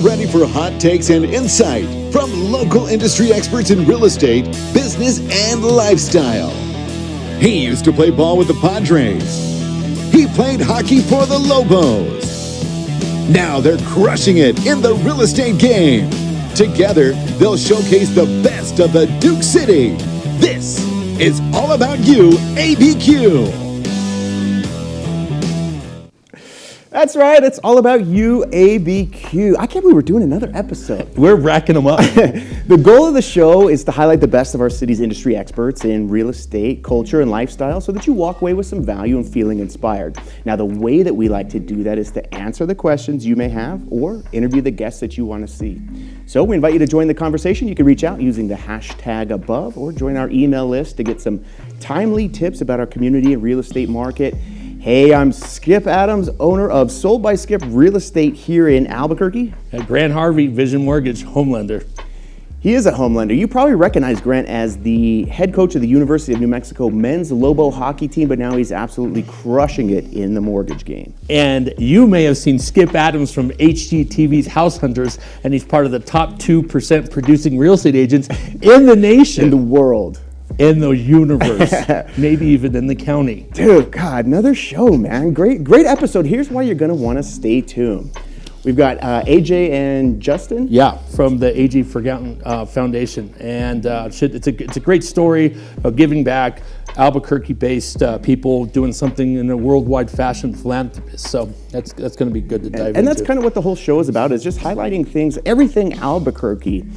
ready for hot takes and insight from local industry experts in real estate, business, and lifestyle. He used to play ball with the Padres. He played hockey for the Lobos. Now they're crushing it in the real estate game. Together, they'll showcase the best of the Duke City. This is All About You, ABQ. That's right. It's All About You, ABQ. I can't believe we're doing another episode. We're racking them up. The goal of the show is to highlight the best of our city's industry experts in real estate, culture, and lifestyle so that you walk away with some value and feeling inspired. Now, the way that we like to do that is to answer the questions you may have or interview the guests that you want to see. So we invite you to join the conversation. You can reach out using the hashtag above or join our email list to get some timely tips about our community and real estate market. Hey, I'm Skip Adams, owner of Sold by Skip Real Estate here in Albuquerque. Grant Harvey, Vision Mortgage, home lender. He is a home lender. You probably recognize Grant as the head coach of the University of New Mexico men's Lobo hockey team, but now he's absolutely crushing it in the mortgage game. And you may have seen Skip Adams from HGTV's House Hunters, and he's part of the top 2% producing real estate agents in the nation. In the world. In the universe, maybe even in the county. Dude, God, another show, man. Great episode. Here's why you're going to want to stay tuned. We've got AJ and Justin. Yeah, from the AJ Forgotten Foundation. And it's a great story of giving back, Albuquerque-based people doing something in a worldwide fashion, philanthropist. So that's going to be good to dive into. And that's kind of what the whole show is about, is just highlighting things, everything Albuquerque.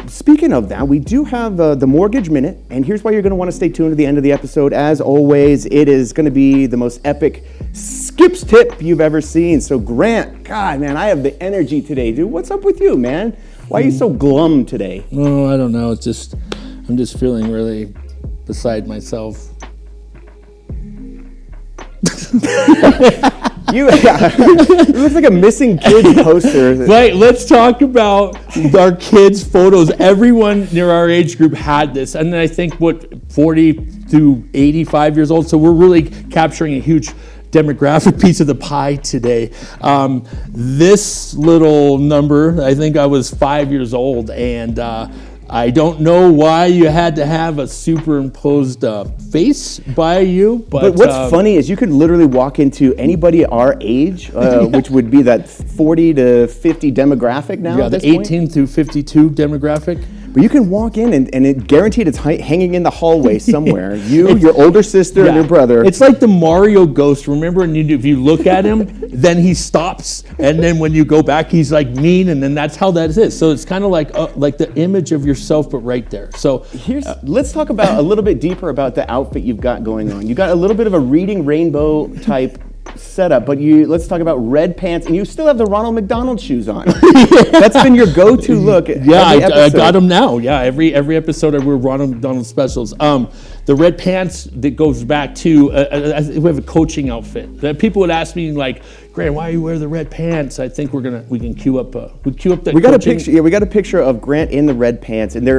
Speaking of that, we do have the Mortgage Minute, and here's why you're going to want to stay tuned to the end of the episode. As always, it is going to be the most epic Skip's tip you've ever seen. So Grant, God, man, I have the energy today, dude. What's up with you, man? Why are you so glum today? Oh, I don't know. I'm just feeling really beside myself. It looks like a missing kids poster. Right, let's talk about our kids' photos. Everyone near our age group had this, and then I think 40 to 85 years old. So we're really capturing a huge demographic piece of the pie today. This little number, I think I was 5 years old, and I don't know why you had to have a superimposed face by you. But what's funny is you could literally walk into anybody our age, which would be that 40 to 50 demographic now. Yeah, the 18 through 52 demographic. But you can walk in and it guaranteed it's hanging in the hallway somewhere. Your older sister, and your brother. It's like the Mario ghost. Remember, if you look at him, then he stops, and then when you go back, he's like mean, and then that's how that is. So it's kind of like the image of yourself, but right there. So let's talk about a little bit deeper about the outfit you've got going on. You got a little bit of a reading rainbow type setup, but let's talk about red pants, and you still have the Ronald McDonald shoes on. That's been your go-to look. Yeah, I got them now. Yeah, every episode I wear Ronald McDonald specials. The red pants that goes back to we have a coaching outfit. That people would ask me like, Grant, why do you wear the red pants? I think we can cue up that. We got a picture. Yeah, we got a picture of Grant in the red pants, and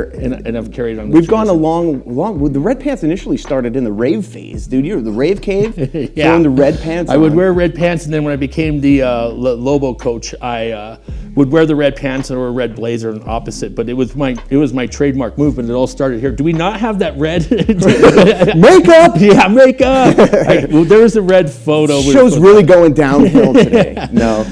I've carried on. We've gone along. The red pants initially started in the rave phase, dude. You were the rave cave. Yeah, throwing the red pants. I would wear red pants, and then when I became the Lobo coach, I would wear the red pants or a red blazer, and opposite. But it was my trademark movement. It all started here. Do we not have that red? Makeup. Yeah, makeup. There was a red photo. Show's really going downhill today. No.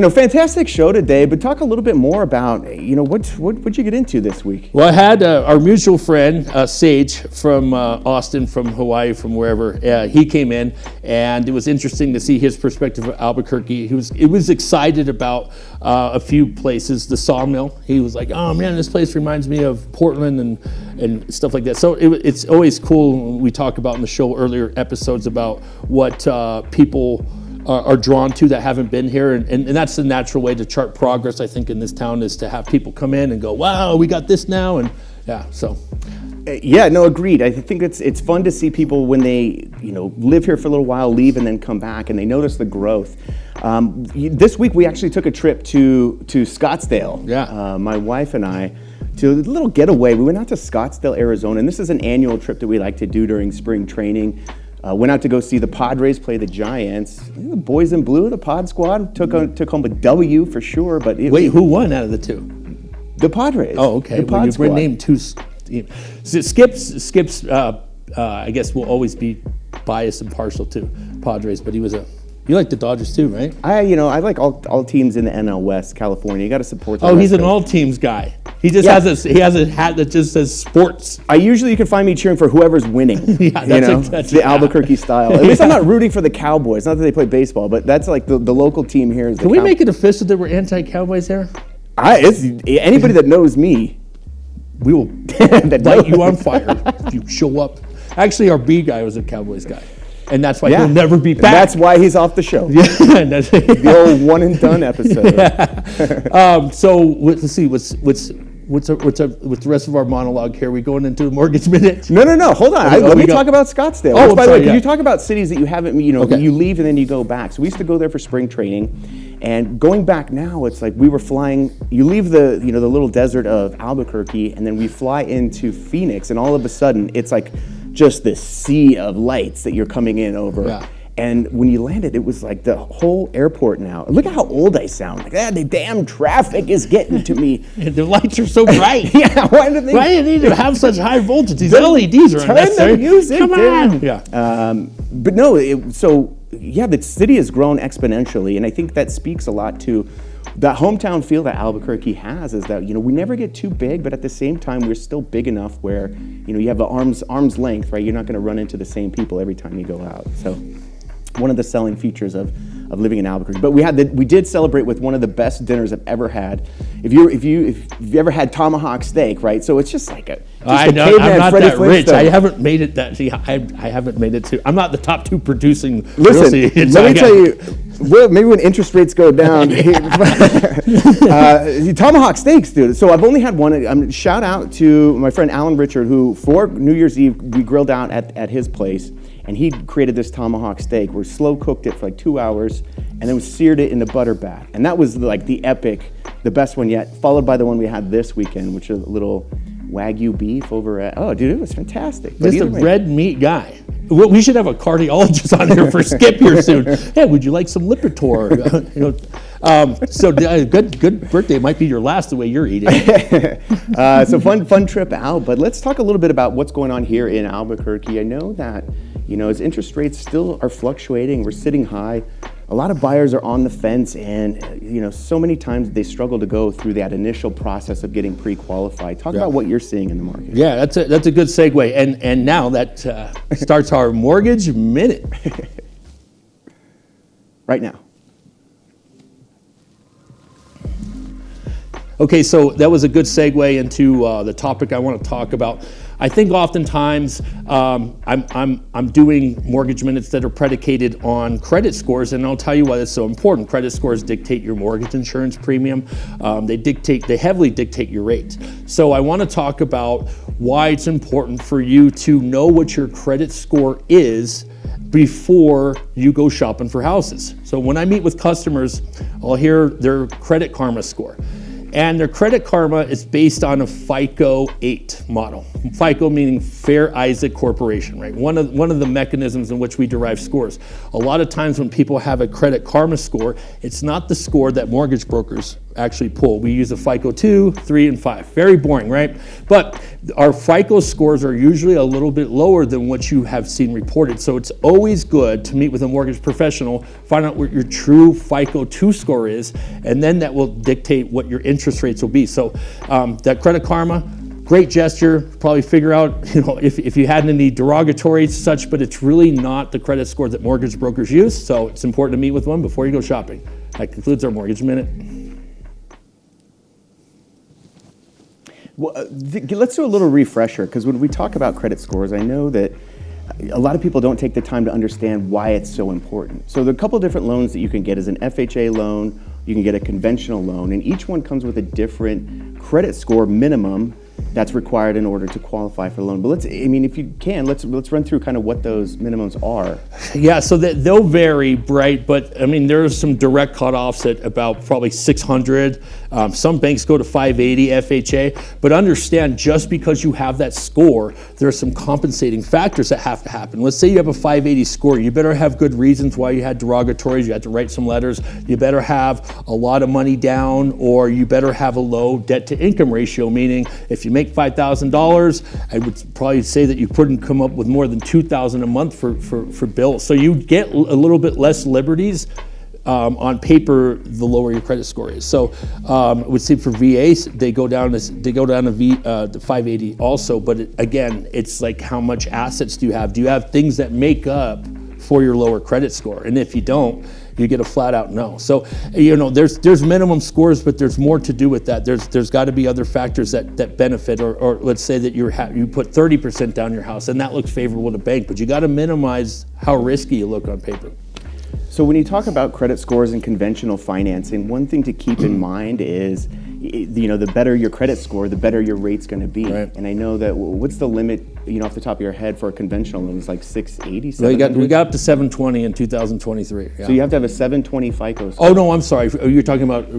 Fantastic show today, but talk a little bit more about, what'd you get into this week? Well, I had our mutual friend, Sage, from Austin, from Hawaii, from wherever. He came in, and it was interesting to see his perspective of Albuquerque. He was excited about a few places. The Sawmill, he was like, oh man, this place reminds me of Portland and stuff like that. So it's always cool. We talk about in the show earlier episodes about what people are drawn to that haven't been here, and that's the natural way to chart progress, I think, in this town, is to have people come in and go, wow, we got this now, and yeah, so. Yeah, no, agreed. I think it's fun to see people when they live here for a little while, leave, and then come back, and they notice the growth. This week we actually took a trip to Scottsdale. Yeah. My wife and I, to a little getaway. We went out to Scottsdale, Arizona, and this is an annual trip that we like to do during spring training. Went out to go see the Padres play the Giants. The boys in blue, the Pod Squad, took home a W for sure. But Wait, who won out of the two? The Padres. Oh, okay. The Pod Squad. We're named two. Skip's. I guess will always be biased and partial to Padres, but he was a. You like the Dodgers too, right? I like all teams in the NL West, California. You got to support them. Oh, he's an all teams guy. He just has a hat that just says sports. You can find me cheering for whoever's winning. That's the Albuquerque style. At least I'm not rooting for the Cowboys. Not that they play baseball, but that's like the local team here. Is Can we make it official that we're anti-Cowboys there? Anybody that knows me, we will light you on fire if you show up. Actually, our B guy was a Cowboys guy. And that's why he'll never be back. That's why he's off the show. The old one and done episode. So let's see. What's the rest of our monologue here? Are we going into a mortgage minute? No. Hold on. Let me talk about Scottsdale. Oh, by the way, can you talk about cities that you haven't? You leave and then you go back. So we used to go there for spring training, and going back now, it's like we were flying. You leave the the little desert of Albuquerque, and then we fly into Phoenix, and all of a sudden, it's like just this sea of lights that you're coming in over. Yeah. And when you landed, it was like the whole airport now. Look at how old I sound. Like, the damn traffic is getting to me. The lights are so bright. Yeah, why do you need to have such high voltage? These LEDs are unnecessary. Turn the music Come down. on. Yeah. But no, the city has grown exponentially, and I think that speaks a lot to that hometown feel that Albuquerque has. Is that we never get too big, but at the same time we're still big enough where you have the arm's length, right? You're not going to run into the same people every time you go out. So one of the selling features of living in Albuquerque. But we did celebrate with one of the best dinners I've ever had. If you ever had tomahawk steak, right? So it's just like I'm not that rich. I haven't made it that. See, I haven't made it to. I'm not the top two producing. Listen, let me tell you. Well, maybe when interest rates go down, tomahawk steaks, dude. So I've only had one. Shout out to my friend Alan Richard, who for New Year's Eve we grilled out at his place, and he created this tomahawk steak. We slow cooked it for like 2 hours, and then we seared it in the butter bath, and that was like the best one yet. Followed by the one we had this weekend, which is a little Wagyu beef over at. Oh, dude, it was fantastic. Just a red meat guy. We should have a cardiologist on here for Skip here soon. Hey, would you like some Lipitor? So good birthday. It might be your last the way you're eating. So fun trip out. But let's talk a little bit about what's going on here in Albuquerque. I know that as interest rates still are fluctuating, we're sitting high. A lot of buyers are on the fence, and so many times they struggle to go through that initial process of getting pre-qualified. Talk about what you're seeing in the market. Yeah, that's a good segue, and now that starts our mortgage minute. Right now. Okay, so that was a good segue into the topic I want to talk about. I think oftentimes I'm doing mortgage minutes that are predicated on credit scores, and I'll tell you why it's so important. Credit scores dictate your mortgage insurance premium. They heavily dictate your rate. So I want to talk about why it's important for you to know what your credit score is before you go shopping for houses. So when I meet with customers, I'll hear their Credit Karma score. And their Credit Karma is based on a FICO 8 model. FICO meaning Fair Isaac Corporation, right? One of the mechanisms in which we derive scores. A lot of times when people have a Credit Karma score, it's not the score that mortgage brokers actually pull. We use a FICO 2, 3, and 5. Very boring, right? But our FICO scores are usually a little bit lower than what you have seen reported. So it's always good to meet with a mortgage professional, find out what your true FICO 2 score is, and then that will dictate what your interest rates will be. So that Credit Karma, great gesture, probably figure out if you had any derogatories such, but it's really not the credit score that mortgage brokers use. So it's important to meet with one before you go shopping. That concludes our mortgage minute. Well, let's do a little refresher, because when we talk about credit scores, I know that a lot of people don't take the time to understand why it's so important. So there are a couple different loans that you can get as an FHA loan, you can get a conventional loan, and each one comes with a different credit score minimum that's required in order to qualify for the loan. But if you can, let's run through kind of what those minimums are. Yeah, so they'll vary, right? But there's some direct cutoffs at about probably 600. Some banks go to 580 FHA, but understand just because you have that score, there are some compensating factors that have to happen. Let's say you have a 580 score, you better have good reasons why you had derogatories, you had to write some letters, you better have a lot of money down, or you better have a low debt to income ratio, meaning if you make $5,000, I would probably say that you couldn't come up with more than $2,000 a month for bills. So you get a little bit less liberties on paper the lower your credit score is. So I would say for VAs they go down to 580 also. But again, it's like how much assets do you have? Do you have things that make up for your lower credit score? And if you don't, you get a flat out no. So there's minimum scores, but there's more to do with that. There's got to be other factors that benefit, or let's say that you put 30% down your house, and that looks favorable to bank, but you got to minimize how risky you look on paper. So when you talk about credit scores and conventional financing, one thing to keep in mind is, the better your credit score, the better your rate's going to be. Right. And I know that, what's the limit, off the top of your head for a conventional loan? It's like 680, well, we got up to 720 in 2023. Yeah. So you have to have a 720 FICO score. Oh, no, I'm sorry. You're talking about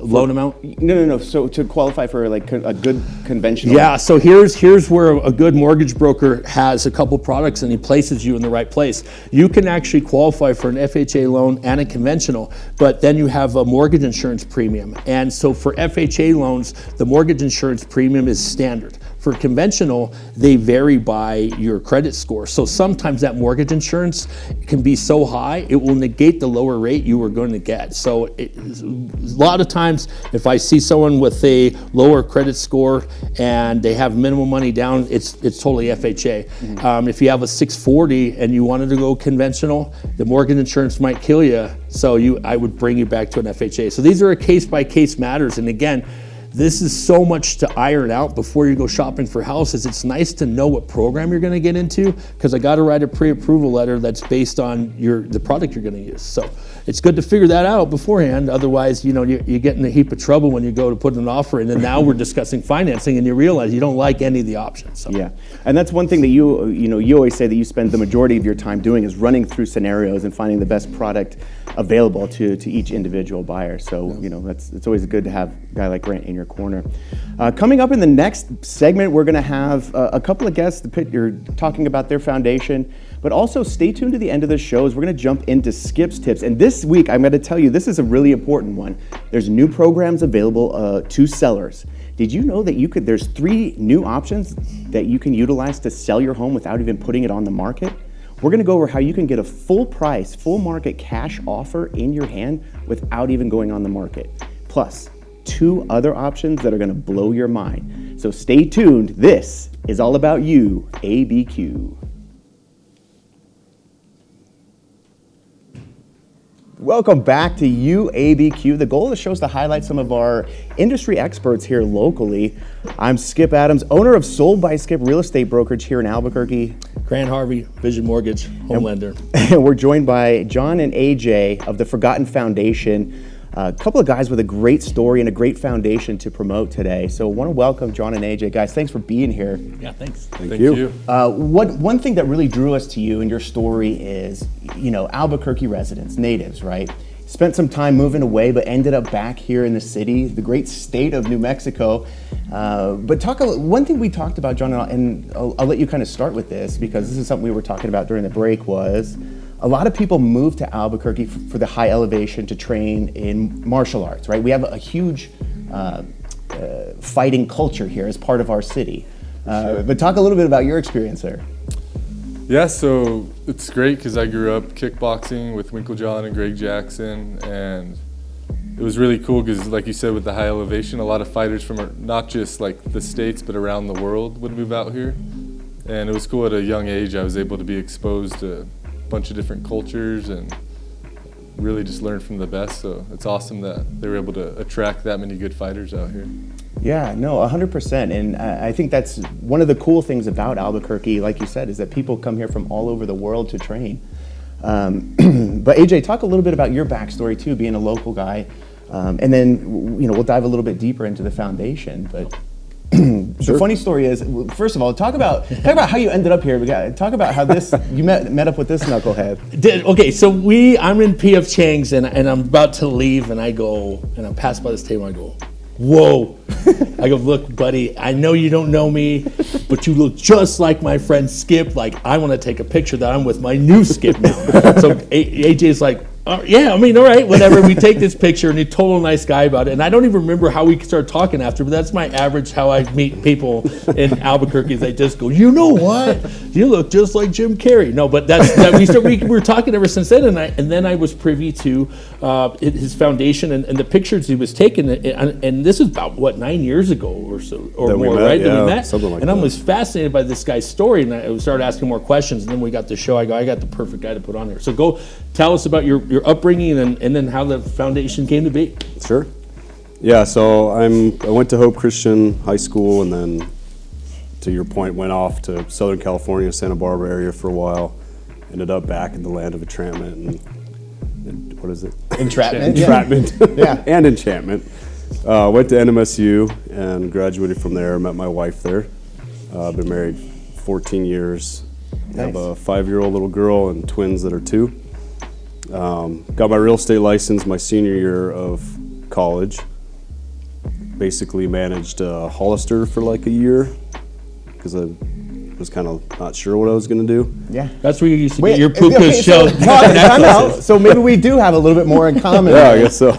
loan amount? No. So to qualify for like a good conventional. Yeah, so here's where a good mortgage broker has a couple products and he places you in the right place. You can actually qualify for an FHA loan and a conventional, but then you have a mortgage insurance premium. And so for FHA loans, the mortgage insurance premium is standard. For conventional, they vary by your credit score. So sometimes that mortgage insurance can be so high, it will negate the lower rate you were going to get. So a lot of times, if I see someone with a lower credit score and they have minimum money down, it's totally FHA. Mm-hmm. If you have a 640 and you wanted to go conventional, the mortgage insurance might kill you. So I would bring you back to an FHA. So these are a case-by-case matters. And again, this is so much to iron out before you go shopping for houses. It's nice to know what program you're going to get into, because I got to write a pre-approval letter that's based on the product you're going to use. So it's good to figure that out beforehand. Otherwise, you get in a heap of trouble when you go to put an offer in, and now we're discussing financing, and you realize you don't like any of the options. So. Yeah, and that's one thing that you always say that you spend the majority of your time doing is running through scenarios and finding the best product available to each individual buyer. So it's always good to have a guy like Grant in your corner. Coming up in the next segment, we're going to have a couple of guests. You're talking about their foundation, but also stay tuned to the end of the show as we're going to jump into Skip's tips. And this week, I'm going to tell you, this is a really important one. There's new programs available to sellers. Did you know that there's 3 new options that you can utilize to sell your home without even putting it on the market? We're going to go over how you can get a full price, full market cash offer in your hand without even going on the market. Plus, 2 other options that are going to blow your mind. So stay tuned. This is all about you, ABQ. Welcome back to UABQ. The goal of the show is to highlight some of our industry experts here locally. I'm Skip Adams, owner of Sold by Skip Real Estate Brokerage here in Albuquerque. Grant Harvey, Vision Mortgage, home lender. And we're joined by Jon and AJ of the Forgotten Foundation. A couple of guys with a great story and a great foundation to promote today. So I want to welcome Jon and AJ. Guys, thanks for being here. Yeah, thanks. Thank you. One thing that really drew us to you and your story is, Albuquerque residents, natives, right? Spent some time moving away, but ended up back here in the city, the great state of New Mexico. But one thing we talked about, Jon, and I'll let you kind of start with this, because this is something we were talking about during the break, was a lot of people move to Albuquerque for the high elevation to train in martial arts, right? We have a huge fighting culture here as part of our city. But talk a little bit about your experience there. Yeah, so it's great because I grew up kickboxing with Winklejohn and Greg Jackson, and it was really cool because, like you said, with the high elevation, a lot of fighters from not just like the States but around the world would move out here. And it was cool at a young age. I was able to be exposed to bunch of different cultures and really just learn from the best. So it's awesome that they were able to attract that many good fighters out here. Yeah, no, 100%. And I think that's one of the cool things about Albuquerque, like you said, is that people come here from all over the world to train. But AJ, talk a little bit about your backstory too, being a local guy. And then, we'll dive a little bit deeper into the foundation. But The funny story is, first of all, talk about how you ended up here. Talk about how you met up with this knucklehead. Okay, so I'm in P.F. Chang's and I'm about to leave and I pass by this table and I go, whoa. I go, look, buddy, I know you don't know me, but you look just like my friend Skip. Like, I want to take a picture that I'm with my new Skip now. So AJ's like, yeah, I mean, all right, whatever. We take this picture, and he's a total nice guy about it. And I don't even remember how we started talking after, but that's my average how I meet people in Albuquerque. Is they just go, you know what? You look just like Jim Carrey. No, but we were talking ever since then, and then I was privy to his foundation and the pictures he was taking. And this is about, 9 years ago or so, or more, right? Yeah, that we met. something like and that. I was fascinated by this guy's story, and I started asking more questions. And then we got the show. I got the perfect guy to put on there. So go tell us about your upbringing and then how the foundation came to be. Sure. Yeah, so I went to Hope Christian High School, and then, to your point, went off to Southern California, Santa Barbara area for a while. Ended up back in the land of entrapment and what is it? Entrapment. Entrapment. Yeah. And enchantment. Went to NMSU and graduated from there. Met my wife there. Been married 14 years. Nice. Have a 5-year-old little girl and twins that are 2. Got my real estate license my senior year of college. Basically managed Hollister for like a year because I was kind of not sure what I was going to do. Yeah. That's where you used to get your puka okay, shell. time out. So maybe we do have a little bit more in common. Yeah, I guess so.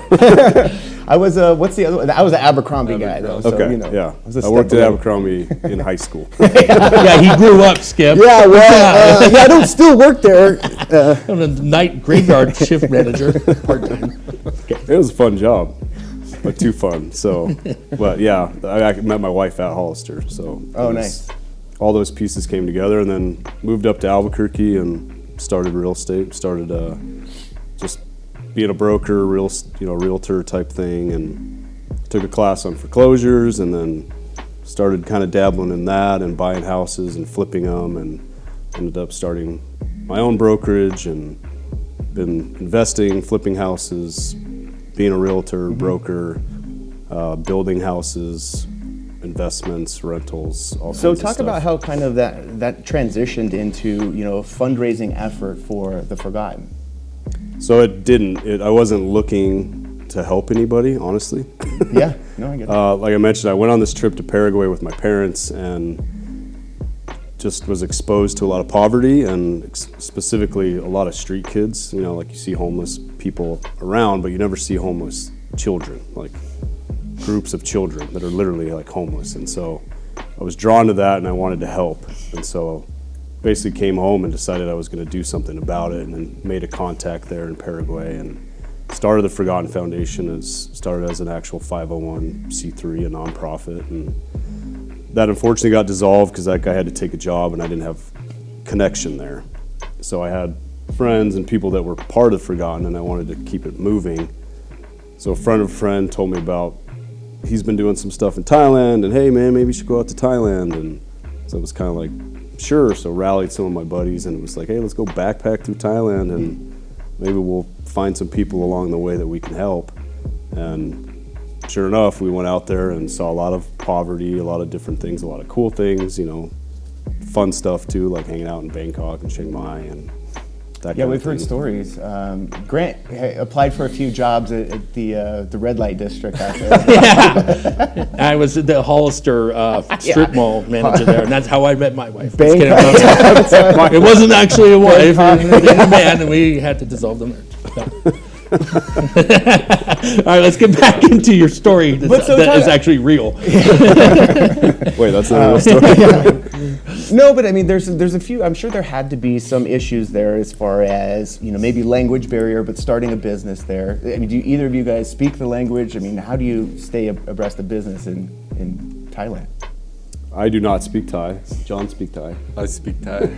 I was what's the other one? I was an Abercrombie guy though. So, Okay, you know, yeah. was a I worked step at away. Abercrombie in high school. Yeah, he grew up, Skip. Yeah, well, I don't still work there. I'm a night graveyard shift manager, part-time. It was a fun job, but too fun. So, but yeah, I met my wife at Hollister. So, Oh, it was- nice. All those pieces came together, and then moved up to Albuquerque and started real estate. Started just being a broker, realtor type thing, and took a class on foreclosures, and then started kind of dabbling in that and buying houses and flipping them, and ended up starting my own brokerage and been investing, flipping houses, being a realtor, broker, building houses, investments, rentals, all So kinds of talk stuff. about how kind of that transitioned into a fundraising effort for the Forgotten. So it didn't. I wasn't looking to help anybody, honestly. Yeah, no, I get it. Like I mentioned, I went on this trip to Paraguay with my parents and just was exposed to a lot of poverty and specifically a lot of street kids. Like you see homeless people around, but you never see homeless children, like groups of children that are literally like homeless. And so I was drawn to that and I wanted to help. And so basically came home and decided I was going to do something about it, and then made a contact there in Paraguay and started the Forgotten Foundation. Started as an actual 501c3, a nonprofit, and that unfortunately got dissolved because that guy had to take a job and I didn't have connection there. So I had friends and people that were part of Forgotten, and I wanted to keep it moving. So a friend of a friend told me about, he's been doing some stuff in Thailand, and hey man, maybe you should go out to Thailand. And so it was kind of like, sure. So rallied some of my buddies and it was like, hey, let's go backpack through Thailand and maybe we'll find some people along the way that we can help. And sure enough, we went out there and saw a lot of poverty, a lot of different things, a lot of cool things, fun stuff too, like hanging out in Bangkok and Chiang Mai and that Yeah, kind we've of heard thing. stories. Grant applied for a few jobs at the red light district out there. I was the Hollister strip mall manager there, and that's how I met my wife. Just kidding. Bangkok. It wasn't actually a wife, it was a man, and we had to dissolve the marriage. No. All right, let's get back into your story that is actually real. Wait, that's not a real story? No, but I mean, there's a few. I'm sure there had to be some issues there as far as maybe language barrier, but starting a business there. I mean, do either of you guys speak the language? I mean, how do you stay abreast of business in Thailand? I do not speak Thai. John speak Thai. I speak Thai.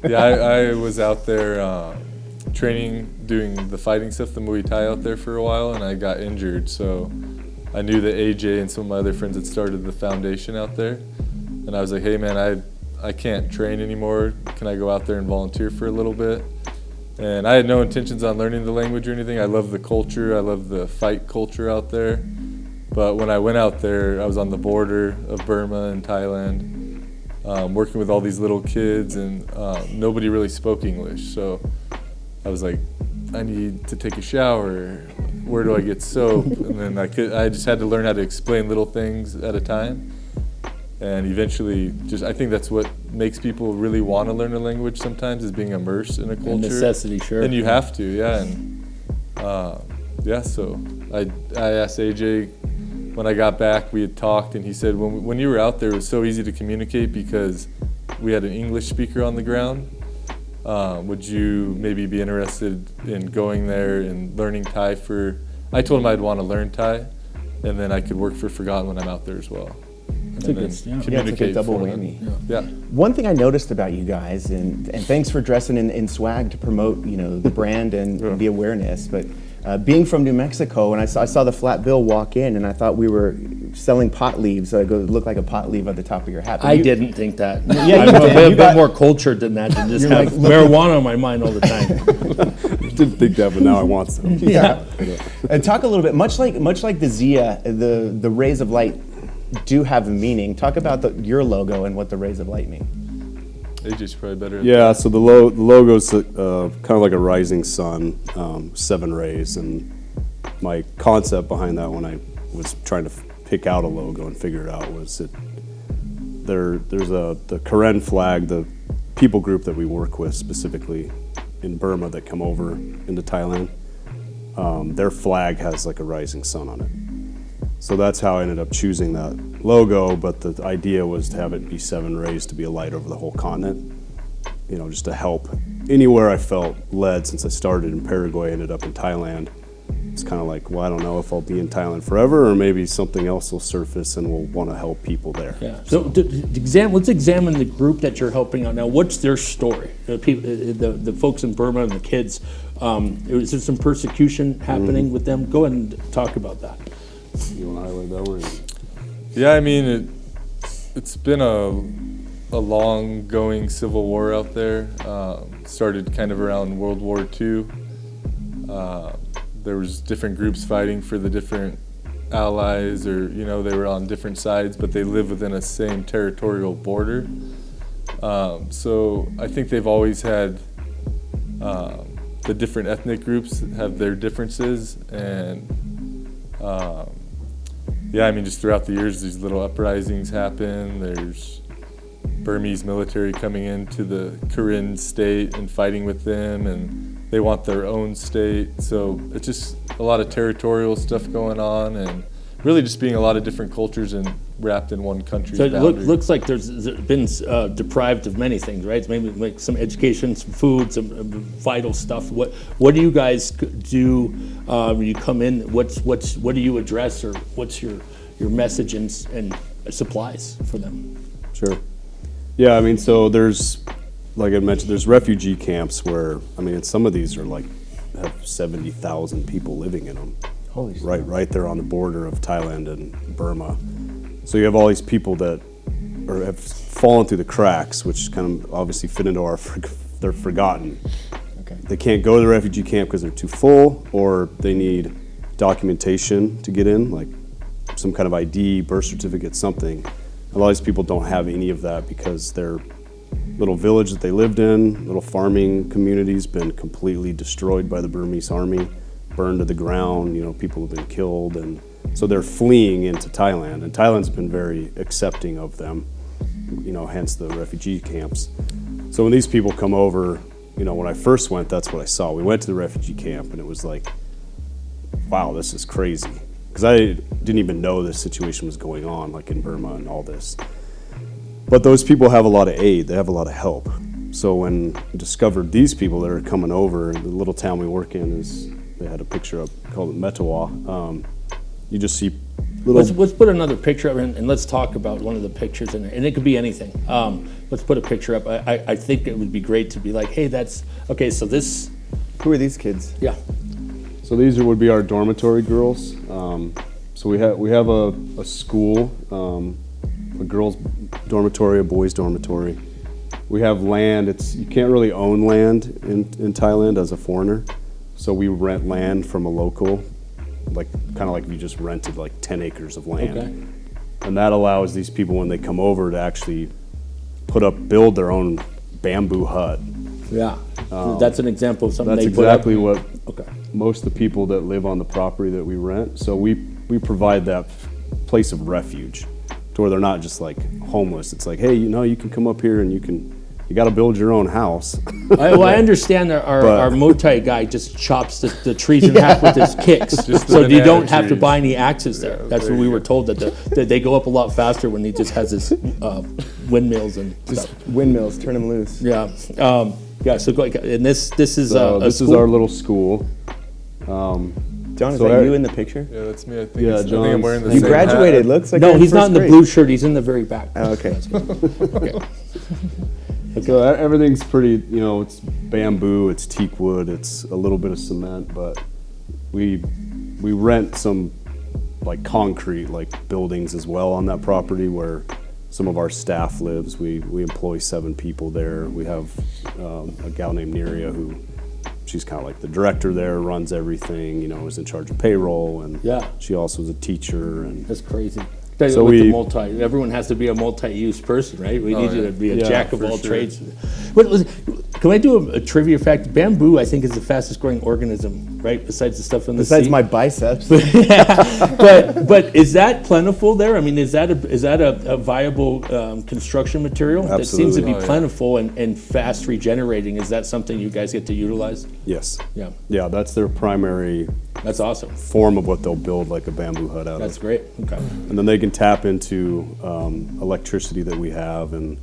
Yeah, I was out there training, doing the fighting stuff, the Muay Thai out there for a while, and I got injured. So I knew that AJ and some of my other friends had started the foundation out there. And I was like, hey man, I can't train anymore. Can I go out there and volunteer for a little bit? And I had no intentions on learning the language or anything. I love the culture. I love the fight culture out there. But when I went out there, I was on the border of Burma and Thailand, working with all these little kids, and nobody really spoke English. So I was like, I need to take a shower. Where do I get soap? And then I just had to learn how to explain little things at a time. And eventually, I think that's what makes people really want to learn a language sometimes, is being immersed in a culture. A necessity, sure. And you have to, yeah. And so I asked AJ when I got back, we had talked, and he said, when you were out there, it was so easy to communicate because we had an English speaker on the ground. Would you maybe be interested in going there and learning Thai I told him I'd want to learn Thai, and then I could work for Forgotten when I'm out there as well. It's like a double whammy. Yeah. One thing I noticed about you guys, and thanks for dressing in swag to promote, the brand and the awareness, but being from New Mexico, and I saw the flat bill walk in, and I thought we were selling pot leaves. It looked like a pot leaf at the top of your hat. I didn't think that. Yeah, I'm a bit more cultured than that, than just have marijuana on my mind all the time. I didn't think that, but now I want some. Yeah. And talk a little bit, much like the Zia, the rays of light do have a meaning. Talk about your logo and what the rays of light mean. AJ's probably better. Yeah, so the logo's kind of like a rising sun, 7 rays, and my concept behind that when I was trying to pick out a logo and figure it out was that there's the Karen flag, the people group that we work with specifically in Burma that come over into Thailand. Their flag has like a rising sun on it. So that's how I ended up choosing that logo, but the idea was to have it be 7 rays to be a light over the whole continent, just to help anywhere I felt led. Since I started in Paraguay, ended up in Thailand. It's kind of like, well, I don't know if I'll be in Thailand forever, or maybe something else will surface and we'll want to help people there. Yeah. So let's examine the group that you're helping out now. What's their story? The folks in Burma and the kids, is there some persecution happening with them? Go ahead and talk about that. You want to highlight that one? Yeah, I mean, it's been a long-going civil war out there. Started kind of around World War II. There was different groups fighting for the different allies, or they were on different sides, but they live within a same territorial border. So I think they've always had the different ethnic groups have their differences, and just throughout the years, these little uprisings happen. There's Burmese military coming into the Karen state and fighting with them, and they want their own state. So it's just a lot of territorial stuff going on, and really just being a lot of different cultures and wrapped in one country's So it boundary. looks like there's been deprived of many things, right? Maybe like some education, some food, some vital stuff. What do you guys do when you come in? What do you address, or what's your message and supplies for them? Sure. Yeah, so there's, like I mentioned, there's refugee camps where, some of these are have 70,000 people living in them. Holy shit. Right there on the border of Thailand and Burma. So you have all these people that have fallen through the cracks, which kind of obviously fit into they're forgotten. Okay. They can't go to the refugee camp because they're too full, or they need documentation to get in, like some kind of ID, birth certificate, something. A lot of these people don't have any of that because their little village that they lived in, little farming community's been completely destroyed by the Burmese army, burned to the ground. People have been killed, and so they're fleeing into Thailand, and Thailand's been very accepting of them, hence the refugee camps. So when these people come over, when I first went, that's what I saw. We went to the refugee camp, and it was like, wow, this is crazy. Because I didn't even know this situation was going on, like in Burma and all this. But those people have a lot of aid, they have a lot of help. So when I discovered these people that are coming over, the little town we work in they had a picture up called Metawa. You just see little... Let's put another picture up, and let's talk about one of the pictures in there. And it could be anything. Let's put a picture up. I think it would be great to be like, hey, okay, so this... Who are these kids? Yeah. So these would be our dormitory girls. So we have a school, a girls' dormitory, a boys' dormitory. We have land. You can't really own land in Thailand as a foreigner. So we rent land from a local like kind of like if you just rented like 10 acres of land. Okay. And that allows these people when they come over to actually build their own bamboo hut. Yeah. That's an example of something That's they put up. exactly what Okay. most of the people that live on the property that we rent. So we provide that place of refuge to where they're not just like homeless. It's like, hey, you can come up here and you got to build your own house. I understand that our Motai guy just chops the trees in half with his kicks, Just the so you banana don't have to trees. buy any axes there. That's what we were told, that they go up a lot faster when he just has his windmills and stuff. Windmills, turn them loose. Yeah. Yeah. So go, and this is So a this is school? our little school. John, is So that Eric- you in the picture? Yeah, that's me. I think, Yeah, I think I'm John's- wearing the You same graduated. hat. Looks like No, you're he's not in the first blue grade. shirt. He's in the very back. Oh, okay. Okay. So everything's pretty, it's bamboo, it's teak wood, it's a little bit of cement, but we rent some like concrete like buildings as well on that property where some of our staff lives. We employ 7 people there. We have a gal named Neria who she's kind of like the director there, runs everything, is in charge of payroll, and Yeah. she also is a teacher. And That's crazy. So With we- everyone has to be a multi-use person, right? We need you yeah. to be a Yeah, jack of for all sure. trades. Can I do a trivia fact? Bamboo, I think, is the fastest growing organism, right? Besides the stuff in the Besides sea. my biceps. But is that plentiful there? I mean, is that a viable construction material that seems to be Absolutely. Oh, yeah. plentiful and fast regenerating? Is that something you guys get to utilize? yes, Yeah, yeah, that's their primary that's awesome. form of what they'll build like a bamboo hut out That's of. great. Okay. And then they can tap into electricity that we have, and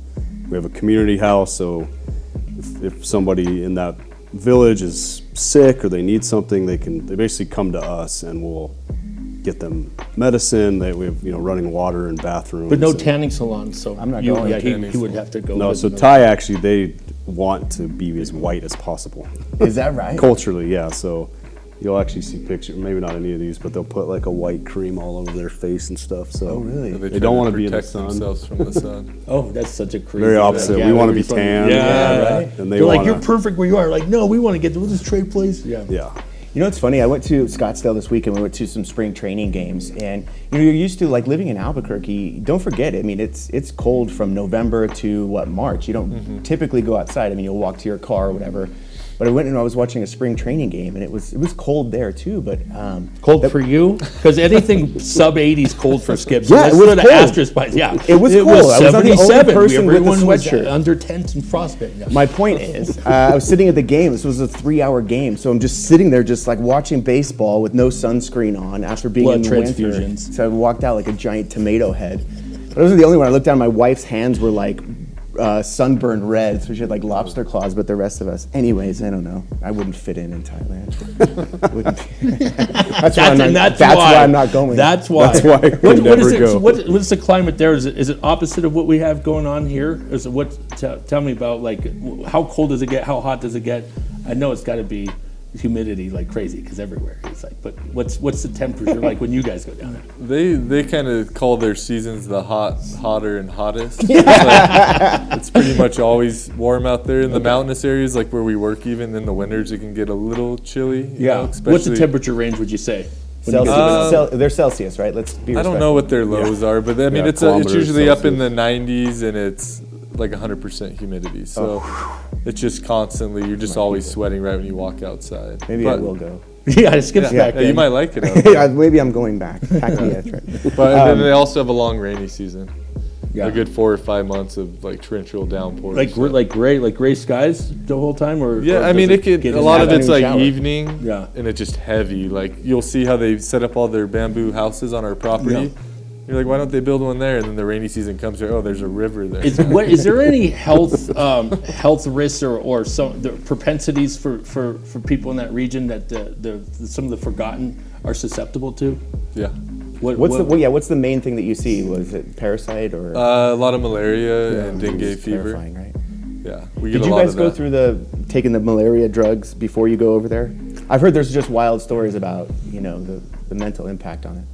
we have a community house. So if somebody in that village is sick or they need something, they basically come to us and we'll get them medicine. We have running water and bathrooms. But no and- tanning salons, so I'm not you, going yeah, he tanning would salon. have to go. No, with so no- Thai actually they want to be as white as possible. Is that right? Culturally, yeah. So you'll actually see pictures, maybe not any of these, but they'll put like a white cream all over their face and stuff. So Oh, really? They They try don't to want to be in the protect sun. themselves from the sun. Oh, that's such a crazy. Very opposite. Yeah, We wanna be everybody's like, tan. Yeah, right. And they They're like, wanna- you're perfect where you are. Like, no, we want to get to this trade place. Yeah. Yeah. You know, it's funny. I went to Scottsdale this week and we went to some spring training games. And you're used to like living in Albuquerque. Don't forget, I mean, it's cold from November to March. You don't typically go outside. I mean, you'll walk to your car or whatever. But I went and I was watching a spring training game, and it was cold there too. But Cold for you? Because anything sub 80s cold for Skips. Yeah, Let's it was put an cold. asterisk by yeah. It was cold. I was not the only 77. person with a Everyone was sweatshirt. under tent and frostbite. Yeah. my point is, I was sitting at the game. This was a 3-hour game, so I'm just sitting there, just like watching baseball with no sunscreen on after being Blood in the winter. transfusions. So I walked out like a giant tomato head. But I wasn't the only one. I looked down. My wife's hands were like sunburned red, so she had like lobster claws. But the rest of us, anyways, I don't know. I wouldn't fit in Thailand. Wouldn't be- that's why I'm not going. That's why. That's why we What never is it? go. What's the climate there? Is it opposite of what we have going on here? Is it what? Tell me about like how cold does it get? How hot does it get? I know it's got to be humidity like crazy because everywhere it's like. But what's the temperature like when you guys go down there? They kind of call their seasons the hotter, and hottest. It's pretty much always warm out there in the mountainous areas, like where we work. Even in the winters, it can get a little chilly. you know, What's the especially- temperature range? Would you say? When you Celsius. guys go down? They're Celsius, right? Let's be. I don't know what their lows are, but I mean Yeah, it's kilometers usually up in Celsius. the 90s, and it's like 100% humidity. So it's just constantly. You're just always sweating right when you walk outside. Maybe I But- will go. Yeah, it skips back. Yeah, you then. might like it. Out there. Yeah, maybe I'm going back. Heck yeah, that's right. But and then they also have a long rainy season. Yeah. A good 4 or 5 months of like torrential downpours. Like gray skies the whole time, or Yeah, or I mean, does it could. get A in lot that? of it's like shower. evening, Yeah. and it's just heavy. Like you'll see how they set up all their bamboo houses on our property. Yeah. You're like, why don't they build one there? And then the rainy season comes. You're, oh, there's a river there. Is there any health risks or some the propensities for people in that region that some of the forgotten are susceptible to? yeah, What's the main thing that you see? Was it parasite or a lot of malaria and dengue It's fever. terrifying, right? Yeah, we get Did a you lot guys of go that. through taking the malaria drugs before you go over there? I've heard there's just wild stories about the mental impact on it.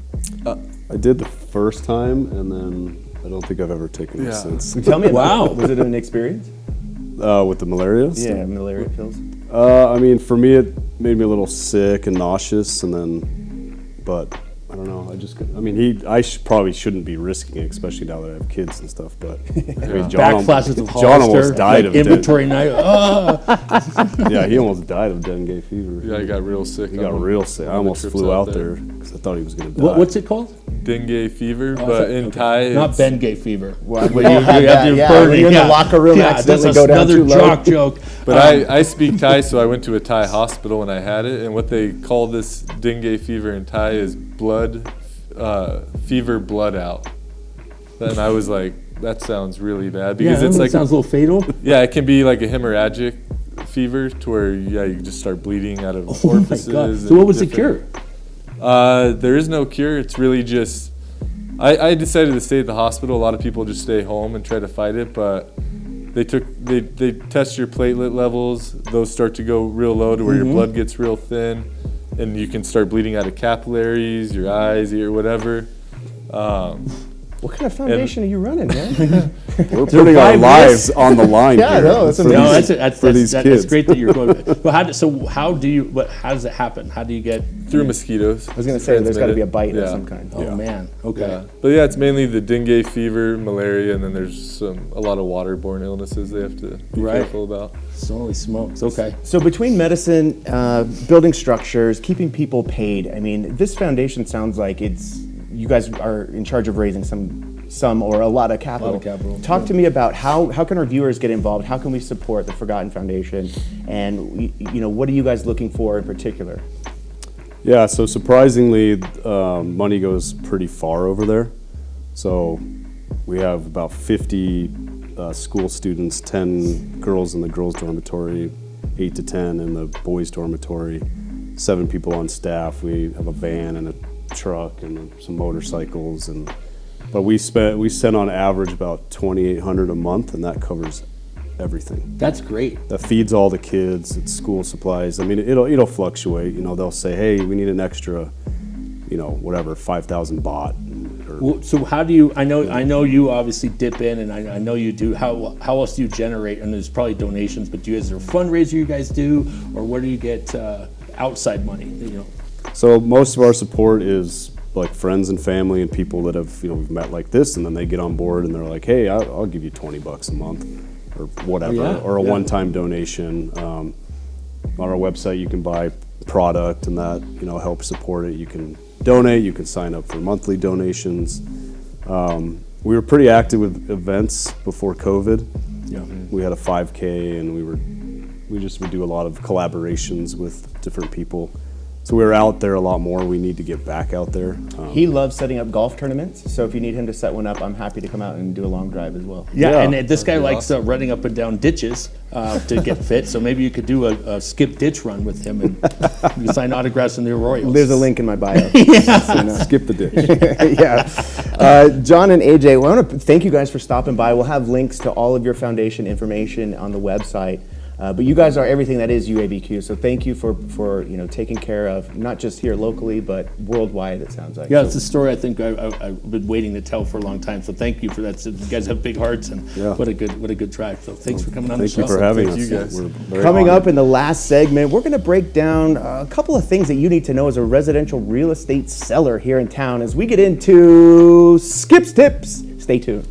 I did the first time, and then I don't think I've ever taken it Yeah. since. Tell me, Wow. was it an experience? With the malaria? Yeah, malaria pills. I mean, for me, it made me a little sick and nauseous, and then but I don't know. Probably shouldn't be risking it, especially now that I have kids and stuff. But I mean, Backflashes of John almost Hollister, died of inventory night. Yeah, he almost died of dengue fever. Yeah, he got real sick. He got real sick. I almost flew out there because I thought he was going to die. What's it called? Dengue fever, but in Thai, Not it's- Bengay fever. Well, Where yeah, you have to yeah, burn when it. you're in the locker room, yeah, accidentally that's go down another too low. jock joke. But I speak Thai, so I went to a Thai hospital when I had it, and what they call this dengue fever in Thai is fever blood out. And I was like, that sounds really bad because it's like sounds a little fatal. yeah, it can be like a hemorrhagic fever to where you just start bleeding out of Oh my orifices. God. So and what was the different- cure? There is no cure. It's really just I decided to stay at the hospital. A lot of people just stay home and try to fight it, but they test your platelet levels. Those start to go real low to where your blood gets real thin, and you can start bleeding out of capillaries, your eyes, ear, whatever. What kind of foundation are you running, man? We're putting our lives on the line Yeah, here. no, that's for amazing. these- for these kids. That's great that you're going. Well, how does it happen? How do you get? Through mosquitoes. I was going to say, there's got to be a bite of Yeah. some kind. Oh man. Okay. Yeah. But yeah, it's mainly the dengue fever, malaria, and then there's a lot of waterborne illnesses they have to be Right. careful about. Holy smokes. Okay. So between medicine, building structures, keeping people paid, I mean, this foundation sounds like you guys are in charge of raising some or a lot of capital. Talk to me about how can our viewers get involved? How can we support the Forgotten Foundation? And what are you guys looking for in particular? Yeah, so surprisingly, money goes pretty far over there. So we have about 50 school students, 10 girls in the girls' dormitory, 8 to 10 in the boys' dormitory, 7 people on staff. We have a van and a truck and some motorcycles, but we send on average about $2,800 a month, and that covers everything. That's great. That feeds all the kids. It's school supplies. I mean, it'll fluctuate. They'll say, hey, we need an extra, 5,000 baht. Well, so how do you? I know you obviously dip in, and I know you do. How else do you generate? And there's probably donations, but is there a fundraiser you guys do, or where do you get outside money? So most of our support is like friends and family and people that have we've met like this, and then they get on board and they're like, hey, I'll give you $20 a month or whatever, or a one-time donation. On our website, you can buy product and that help support it. You can donate. You can sign up for monthly donations. We were pretty active with events before COVID. Yeah. We had a 5K, and we would do a lot of collaborations with different people. So we were out there a lot more. We need to get back out there. He loves setting up golf tournaments, so if you need him to set one up, I'm happy to come out and do a long drive as well. Yeah, and this guy likes running up and down ditches to get fit. So maybe you could do a skip ditch run with him, and you can sign autographs in the Royals. There's a link in my bio. Skip the ditch. Yeah. John and AJ, I want to thank you guys for stopping by. We'll have links to all of your foundation information on the website. But you guys are everything that is UABQ, so thank you for taking care of not just here locally but worldwide. It sounds like. Yeah, it's a story I think I've been waiting to tell for a long time. So thank you for that. So you guys have big hearts, and what a good drive. So thanks for coming on the show. Thank you for having us. Thank you guys. We're very Coming honored. up in the last segment, we're going to break down a couple of things that you need to know as a residential real estate seller here in town as we get into Skip's Tips. Stay tuned.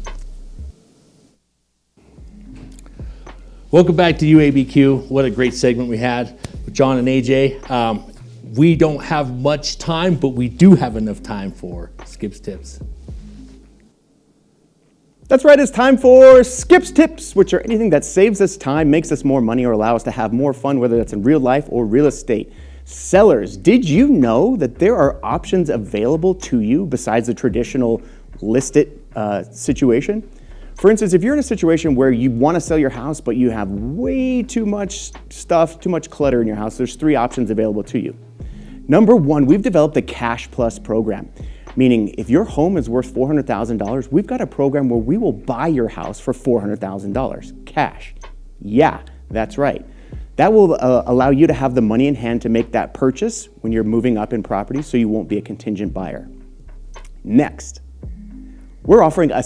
Welcome back to UABQ. What a great segment we had with John and AJ. We don't have much time, but we do have enough time for Skip's Tips. That's right, it's time for Skip's Tips, which are anything that saves us time, makes us more money, or allow us to have more fun, whether that's in real life or real estate. Sellers, did you know that there are options available to you besides the traditional listed situation? For instance, if you're in a situation where you want to sell your house, but you have way too much stuff, too much clutter in your house, there's 3 options available to you. Number 1, we've developed a Cash Plus program, meaning if your home is worth $400,000, we've got a program where we will buy your house for $400,000 cash. Yeah, that's right. That will allow you to have the money in hand to make that purchase when you're moving up in property, so you won't be a contingent buyer. Next, we're offering a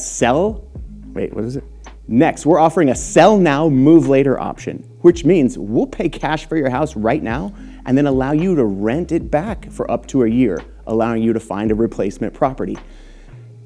Next, we're offering a sell now, move later option, which means we'll pay cash for your house right now and then allow you to rent it back for up to a year, allowing you to find a replacement property.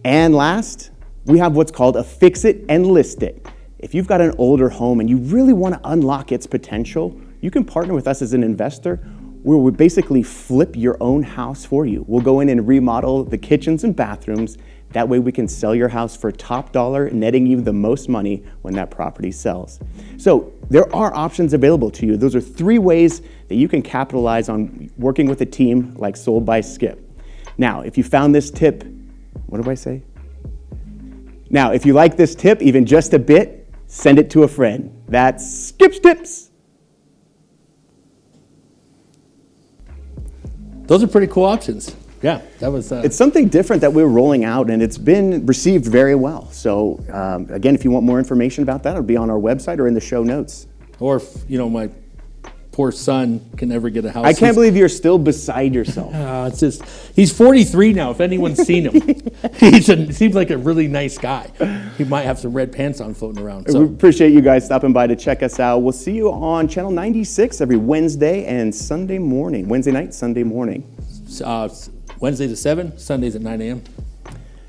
And last, we have what's called a fix it and list it. If you've got an older home and you really want to unlock its potential, you can partner with us as an investor where we basically flip your own house for you. We'll go in and remodel the kitchens and bathrooms. That way we can sell your house for top dollar, netting you the most money when that property sells. So there are options available to you. Those are 3 ways that you can capitalize on working with a team like Sold by Skip. Now, if you found this tip, what do I say? Now, if you like this tip even just a bit, send it to a friend. That's Skip's Tips. Those are pretty cool options. Yeah, that was. It's something different that we're rolling out, and it's been received very well. So, again, if you want more information about that, it'll be on our website or in the show notes. Or if, my poor son can never get a house. I can't believe you're still beside yourself. It's just, he's 43 now, if anyone's seen him. Seems like a really nice guy. He might have some red pants on floating around. So. We appreciate you guys stopping by to check us out. We'll see you on Channel 96 every Wednesday and Sunday morning. Wednesday night, Sunday morning. Wednesdays at 7, Sundays at 9 a.m.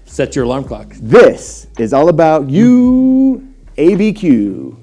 Set your alarm clock. This is all about you, ABQ.